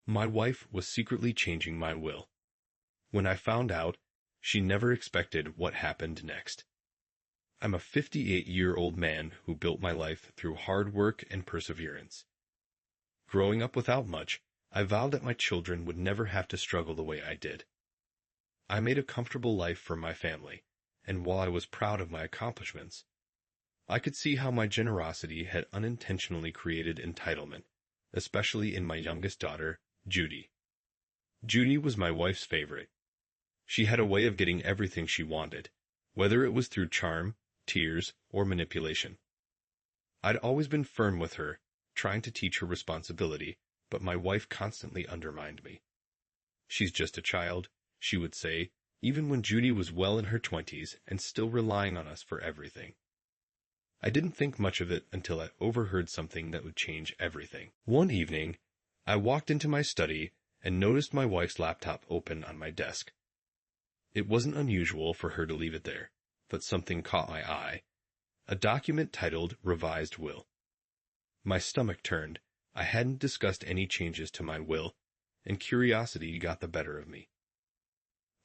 My wife was secretly changing my will. When I found out, she never expected what happened next. I'm a 58-year-old man who built my life through hard work and perseverance. Growing up without much, I vowed that my children would never have to struggle the way I did. I made a comfortable life for my family, and while I was proud of my accomplishments, I could see how my generosity had unintentionally created entitlement, especially in my youngest daughter, Judy. Judy was my wife's favorite. She had a way of getting everything she wanted, whether it was through charm, tears, or manipulation. I'd always been firm with her, trying to teach her responsibility, but my wife constantly undermined me. "She's just a child," she would say, even when Judy was well in her 20s and still relying on us for everything. I didn't think much of it until I overheard something that would change everything. One evening, I walked into my study and noticed my wife's laptop open on my desk. It wasn't unusual for her to leave it there, but something caught my eye. A document titled Revised Will. My stomach turned. I hadn't discussed any changes to my will, and curiosity got the better of me.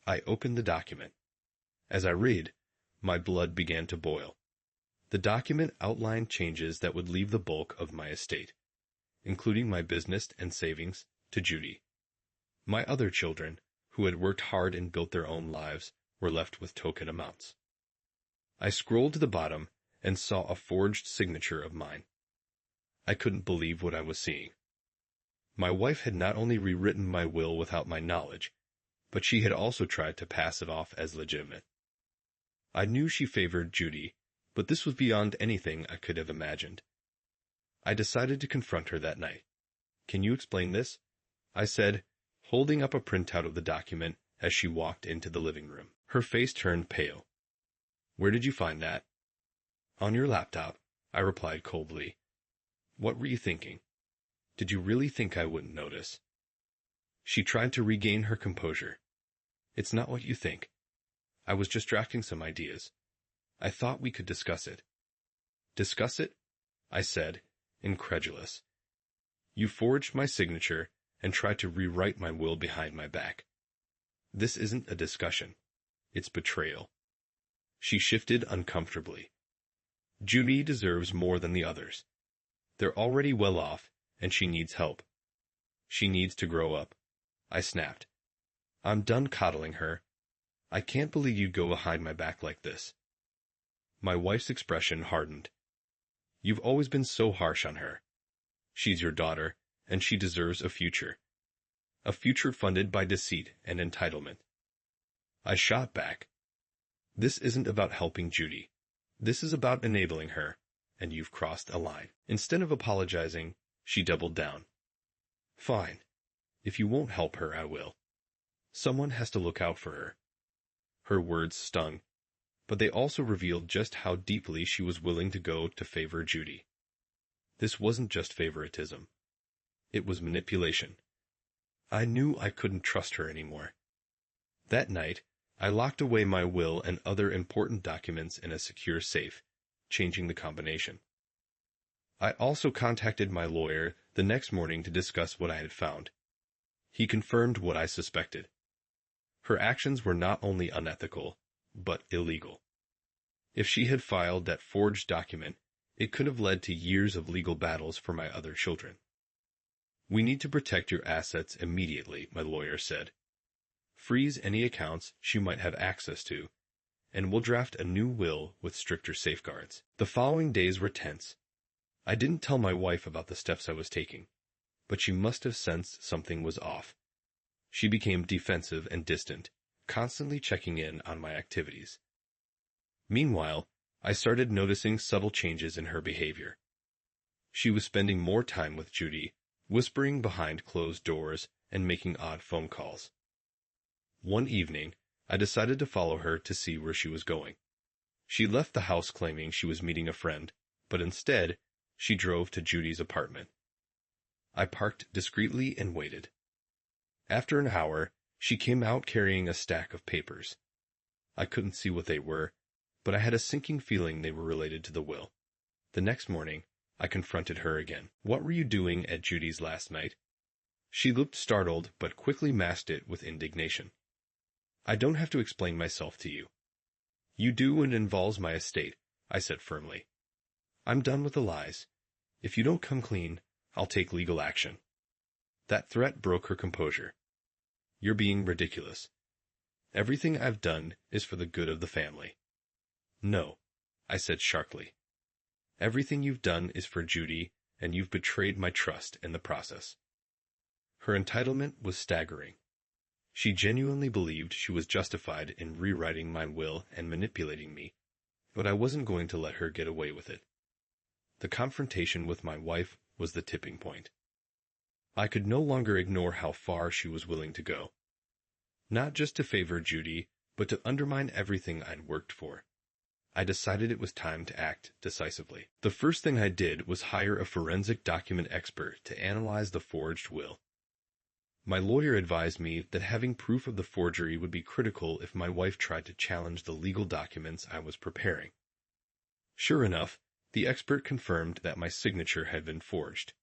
I opened the document. As I read, my blood began to boil. The document outlined changes that would leave the bulk of my estate, including my business and savings, to Judy. My other children, who had worked hard and built their own lives, were left with token amounts. I scrolled to the bottom and saw a forged signature of mine. I couldn't believe what I was seeing. My wife had not only rewritten my will without my knowledge, but she had also tried to pass it off as legitimate. I knew she favored Judy, but this was beyond anything I could have imagined. I decided to confront her that night. "Can you explain this?" I said, holding up a printout of the document as she walked into the living room. Her face turned pale. "Where did you find that?" "On your laptop," I replied coldly. "What were you thinking? Did you really think I wouldn't notice?" She tried to regain her composure. "It's not what you think. I was just drafting some ideas. I thought we could discuss it." "Discuss it?" I said, incredulous. "You forged my signature and tried to rewrite my will behind my back. This isn't a discussion. It's betrayal." She shifted uncomfortably. "Judy deserves more than the others. They're already well off, and she needs help. She needs to grow up." I snapped. "I'm done coddling her. I can't believe you'd go behind my back like this." My wife's expression hardened. "You've always been so harsh on her. She's your daughter, and she deserves a future. A future funded by deceit and entitlement." I shot back. "This isn't about helping Judy. This is about enabling her, and you've crossed a line." Instead of apologizing, she doubled down. "Fine. If you won't help her, I will. Someone has to look out for her." Her words stung, but they also revealed just how deeply she was willing to go to favor Judy. This wasn't just favoritism. It was manipulation. I knew I couldn't trust her anymore. That night, I locked away my will and other important documents in a secure safe, changing the combination. I also contacted my lawyer the next morning to discuss what I had found. He confirmed what I suspected. Her actions were not only unethical, but illegal. If she had filed that forged document, it could have led to years of legal battles for my other children. "We need to protect your assets immediately," my lawyer said. "Freeze any accounts she might have access to, and we'll draft a new will with stricter safeguards." The following days were tense. I didn't tell my wife about the steps I was taking, but she must have sensed something was off. She became defensive and distant, constantly checking in on my activities. Meanwhile, I started noticing subtle changes in her behavior. She was spending more time with Judy, whispering behind closed doors and making odd phone calls. One evening, I decided to follow her to see where she was going. She left the house claiming she was meeting a friend, but instead, she drove to Judy's apartment. I parked discreetly and waited. After an hour, she came out carrying a stack of papers. I couldn't see what they were, but I had a sinking feeling they were related to the will. The next morning, I confronted her again. "What were you doing at Judy's last night?" She looked startled, but quickly masked it with indignation. I don't have to explain myself to you. You do when it involves my estate, I said firmly. I'm done with the lies. If you don't come clean, I'll take legal action. That threat broke her composure. You're being ridiculous. Everything I've done is for the good of the family. No, I said sharply. Everything you've done is for Judy, and you've betrayed my trust in the process. Her entitlement was staggering. She genuinely believed she was justified in rewriting my will and manipulating me, but I wasn't going to let her get away with it. The confrontation with my wife was the tipping point. I could no longer ignore how far she was willing to go. Not just to favor Judy, but to undermine everything I'd worked for. I decided it was time to act decisively. The first thing I did was hire a forensic document expert to analyze the forged will. My lawyer advised me that having proof of the forgery would be critical if my wife tried to challenge the legal documents I was preparing. Sure enough, the expert confirmed that my signature had been forged.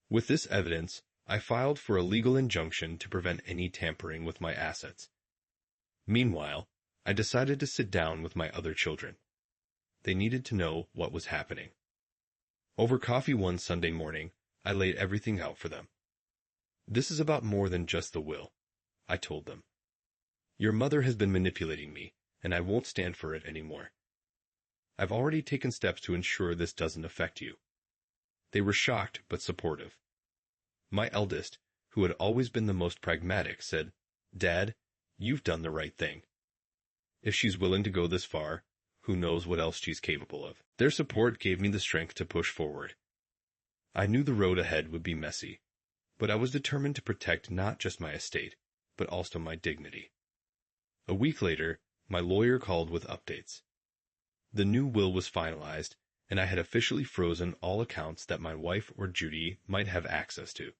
With this evidence, I filed for a legal injunction to prevent any tampering with my assets. Meanwhile, I decided to sit down with my other children. They needed to know what was happening. Over coffee one Sunday morning, I laid everything out for them. This is about more than just the will, I told them. Your mother has been manipulating me, and I won't stand for it anymore. I've already taken steps to ensure this doesn't affect you. They were shocked but supportive. My eldest, who had always been the most pragmatic, said, Dad, you've done the right thing. If she's willing to go this far, who knows what else she's capable of. Their support gave me the strength to push forward. I knew the road ahead would be messy, but I was determined to protect not just my estate, but also my dignity. A week later, my lawyer called with updates. The new will was finalized, and I had officially frozen all accounts that my wife or Judy might have access to.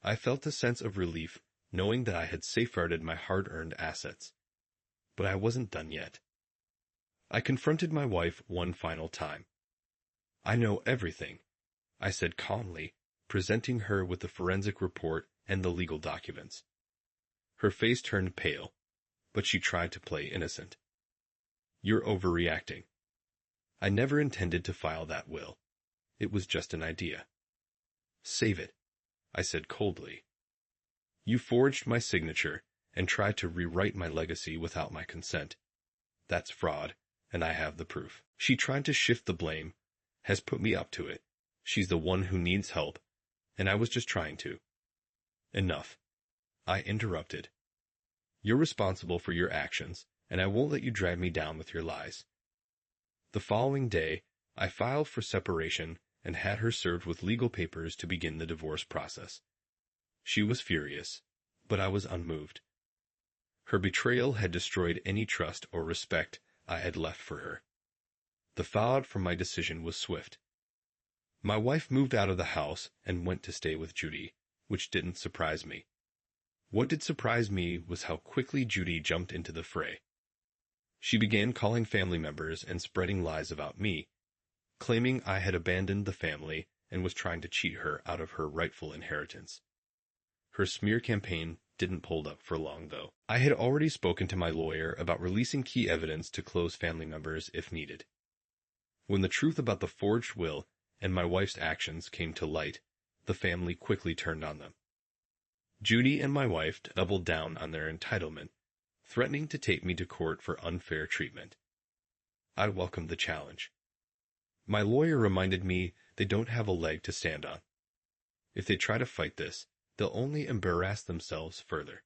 I felt a sense of relief knowing that I had safeguarded my hard-earned assets. But I wasn't done yet. I confronted my wife one final time. I know everything, I said calmly, presenting her with the forensic report and the legal documents. Her face turned pale, but she tried to play innocent. You're overreacting. I never intended to file that will. It was just an idea. Save it, I said coldly. You forged my signature and tried to rewrite my legacy without my consent. That's fraud, and I have the proof. She tried to shift the blame, has put me up to it. She's the one who needs help, and I was just trying to. Enough. I interrupted. You're responsible for your actions, and I won't let you drag me down with your lies. The following day, I filed for separation and had her served with legal papers to begin the divorce process. She was furious, but I was unmoved. Her betrayal had destroyed any trust or respect I had left for her. The fallout from my decision was swift. My wife moved out of the house and went to stay with Judy, which didn't surprise me. What did surprise me was how quickly Judy jumped into the fray. She began calling family members and spreading lies about me, claiming I had abandoned the family and was trying to cheat her out of her rightful inheritance. Her smear campaign didn't hold up for long, though. I had already spoken to my lawyer about releasing key evidence to close family members if needed. When the truth about the forged will and my wife's actions came to light, the family quickly turned on them. Judy and my wife doubled down on their entitlement, threatening to take me to court for unfair treatment. I welcomed the challenge. My lawyer reminded me they don't have a leg to stand on. If they try to fight this, they'll only embarrass themselves further.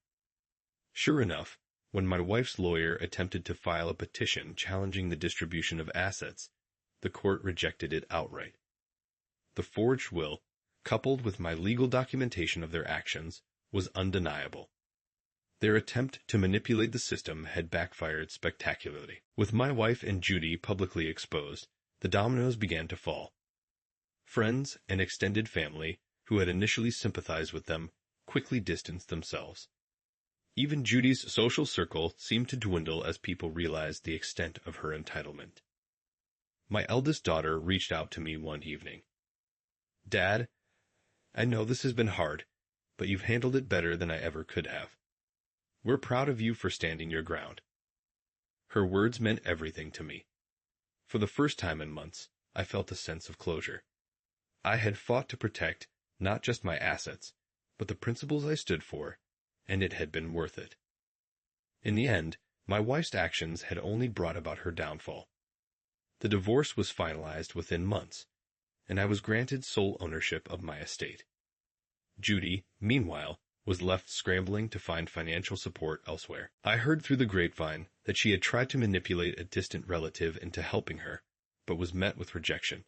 Sure enough, when my wife's lawyer attempted to file a petition challenging the distribution of assets, the court rejected it outright. The forged will, coupled with my legal documentation of their actions, was undeniable. Their attempt to manipulate the system had backfired spectacularly. With my wife and Judy publicly exposed, the dominoes began to fall. Friends and extended family, who had initially sympathized with them, quickly distanced themselves. Even Judy's social circle seemed to dwindle as people realized the extent of her entitlement. My eldest daughter reached out to me one evening. Dad, I know this has been hard, but you've handled it better than I ever could have. We're proud of you for standing your ground." Her words meant everything to me. For the first time in months, I felt a sense of closure. I had fought to protect not just my assets, but the principles I stood for, and it had been worth it. In the end, my wife's actions had only brought about her downfall. The divorce was finalized within months, and I was granted sole ownership of my estate. Judy, meanwhile, was left scrambling to find financial support elsewhere. I heard through the grapevine that she had tried to manipulate a distant relative into helping her, but was met with rejection.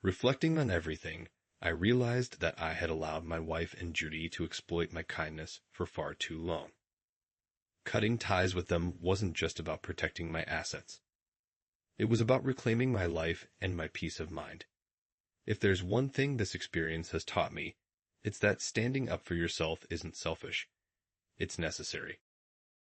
Reflecting on everything, I realized that I had allowed my wife and Judy to exploit my kindness for far too long. Cutting ties with them wasn't just about protecting my assets. It was about reclaiming my life and my peace of mind. If there's one thing this experience has taught me, it's that standing up for yourself isn't selfish. It's necessary.